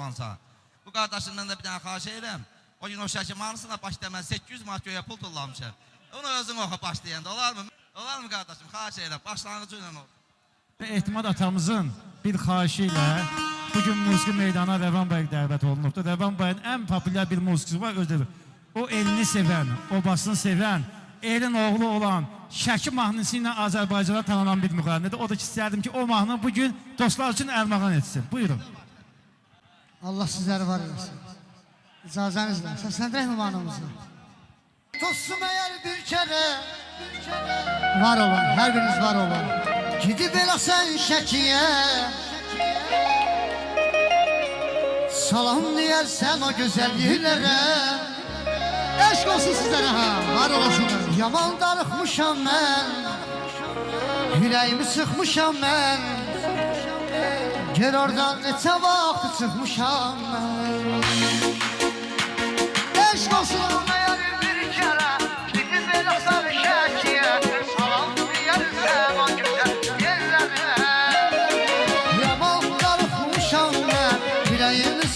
tullansa. Bu kardeşimden de bir tane xahiş edirəm. O gün o şəki mahnısına başlayıb mən 800 manat göyə pul tullamışam. Onu özün oxu başlayanda olar mı? Olar mı kardeşim? Xahiş edirəm. Başlanğıcı ilə olsun. Ehtimad atamızın bir xahişi ilə bugün musiqi meydana Rəvan bəy dəvət olunubdur. Rəvan bəyin ən populyar bir musiqisi var, özü o elini sevən, obasını sevən, elin oğlu olan Şəki mahnısı ilə Azərbaycana tanınan bir müğənnidir. O da ki, istərdim ki, o mahnı bugün dostlar üçün ərmağan etsin. Buyurun. Allah sizləri var eləsin. İcazənizlə, səsləndirək mi mahnımızı? Dostum eğer bir kere var olun, her biriniz var olun. Gidip elə sen Şəkiyə salam deyərsən o gözəlliklərə. Eşq olsun sizlərə, ha, var olasınız. Yaman darıxmışam mən, yüreğimi sıxmışam mən. Gel oradan neçə vaxt çıxmışam mən. Eşq olsun.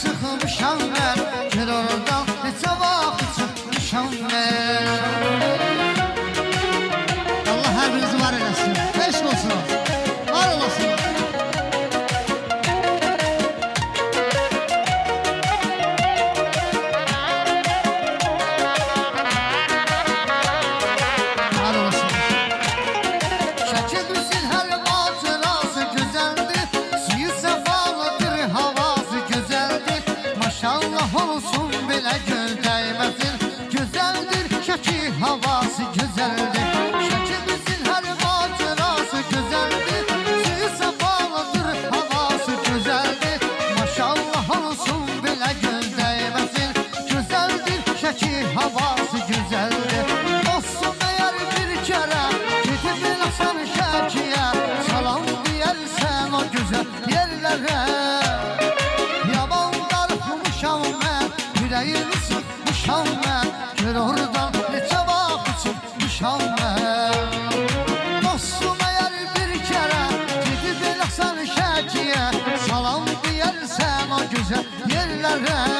Sıkılmışam ben, gel oradan neçə vaxt çıxmışam ben. Allah hər birinizi var eləsin, eşq olsun, var olasın. Var olasın. Şəkilmişsin hər hatırası gözəldir, suyu səfalıdır, havası gözəldir. Maşallah olsun belə göl dəyməsin, gözəldir Şəki havası gözəldir. Şəkimizin hər hatırası gözəldir, suyu səfalıdır, havası gözəldir. Maşallah olsun belə göl dəyməsin, gözəldir Şəki havası gözəldir. Dostum eğer bir kere gidip eləsən Şəkiyə, salam deyərsən o gözəl yerlərə. Yüreğimi sıkmışam ben, gel oradan neçə vaxt çıkmışam ben. Dostum eğer bir kere gidip eləsən Şəkiyə, salam deyərsən o güzel yerlərə.